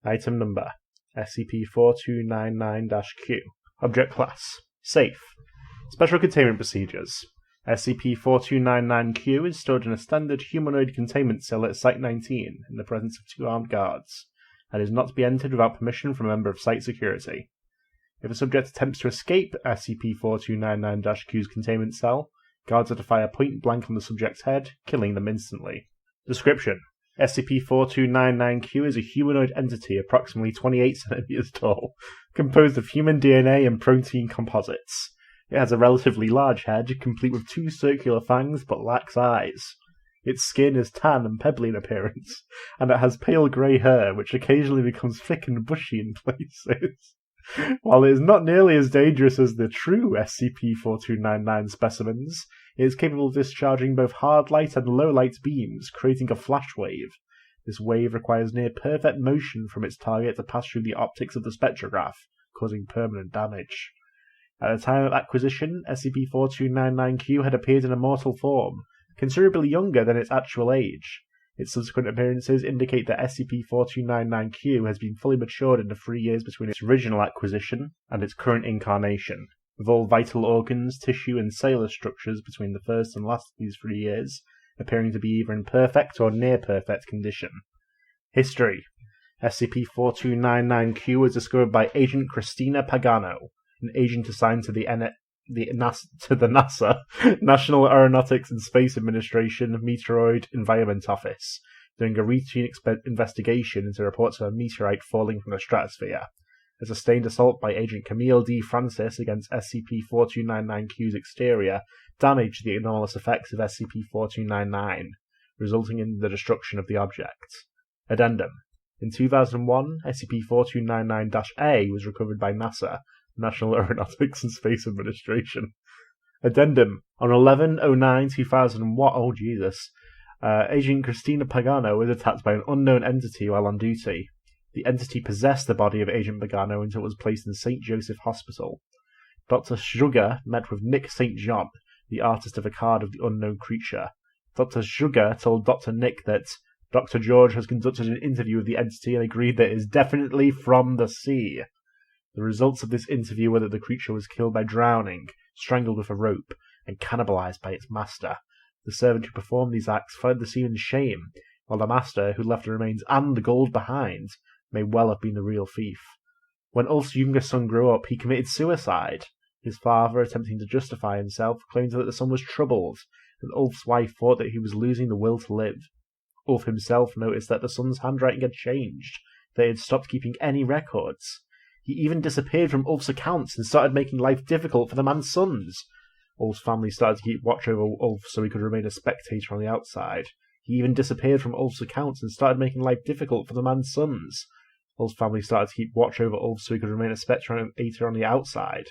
Item Number SCP-4299-Q. Object Class Safe. Special Containment Procedures. SCP-4299-Q is stored in a standard humanoid containment cell at Site-19 in the presence of 2 armed guards, and is not to be entered without permission from a member of Site Security. If a subject attempts to escape SCP-4299-Q's containment cell, guards are to fire point-blank on the subject's head, killing them instantly. Description: SCP-4299-Q is a humanoid entity approximately 28 cm tall, composed of human DNA and protein composites. It has a relatively large head, complete with 2 circular fangs but lacks eyes. Its skin is tan and pebbly in appearance, and it has pale grey hair which occasionally becomes thick and bushy in places. While it is not nearly as dangerous as the true SCP-4299 specimens, it is capable of discharging both hard light and low light beams, creating a flash wave. This wave requires near-perfect motion from its target to pass through the optics of the spectrograph, causing permanent damage. At the time of acquisition, SCP-4299-Q had appeared in a mortal form, considerably younger than its actual age. Its subsequent appearances indicate that SCP-4299-Q has been fully matured in the 3 years between its original acquisition and its current incarnation, with all vital organs, tissue, and cellular structures between the first and last of these 3 years appearing to be either in perfect or near-perfect condition. History: SCP-4299-Q was discovered by Agent Christina Pagano, an agent assigned to the NASA National Aeronautics and Space Administration Meteoroid Environment Office, during a routine investigation into reports of a meteorite falling from the stratosphere. A sustained assault by Agent Camille D. Francis against SCP-4299-Q's exterior damaged the anomalous effects of SCP-4299, resulting in the destruction of the object. Addendum: in 2001, SCP-4299-A was recovered by NASA National Aeronautics and Space Administration. Addendum: on 11/09/2001, Agent Christina Pagano was attacked by an unknown entity while on duty. The entity possessed the body of Agent Pagano until it was placed in St. Joseph Hospital. Dr. Sugar met with Nick St. John, the artist of a card of the unknown creature. Dr. Sugar told Dr. Nick that Dr. George has conducted an interview with the entity and agreed that it is definitely from the sea. The results of this interview were that the creature was killed by drowning, strangled with a rope, and cannibalized by its master. The servant who performed these acts fled the scene in shame, while the master, who left the remains and the gold behind, may well have been the real thief. When Ulf's younger son grew up, he committed suicide. His father, attempting to justify himself, claimed that the son was troubled, and Ulf's wife thought that he was losing the will to live. Ulf himself noticed that the son's handwriting had changed, that he had stopped keeping any records. He even disappeared from Ulf's accounts and started making life difficult for the man's sons. Ulf's family started to keep watch over Ulf so he could remain a spectator on the outside. He even disappeared from Ulf's accounts and started making life difficult for the man's sons. Ulf's family started to keep watch over Ulf so he could remain a spectator on the outside.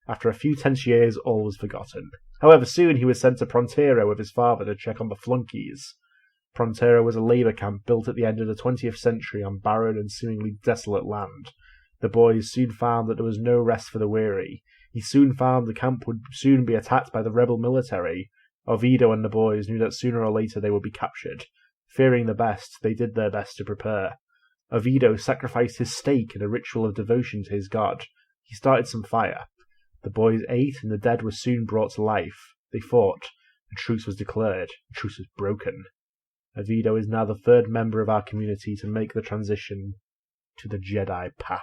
After a few tense years, all was forgotten. However, soon he was sent to Prontero with his father to check on the flunkies. Prontero was a labour camp built at the end of the 20th century on barren and seemingly desolate land. The boys soon found that there was no rest for the weary. He soon found the camp would soon be attacked by the rebel military. Oviedo and the boys knew that sooner or later they would be captured. Fearing the best, they did their best to prepare. Oviedo sacrificed his steak in a ritual of devotion to his god. He started some fire. The boys ate, and the dead were soon brought to life. They fought. A truce was declared. A truce was broken. Oviedo is now the 3rd member of our community to make the transition to the Jedi path.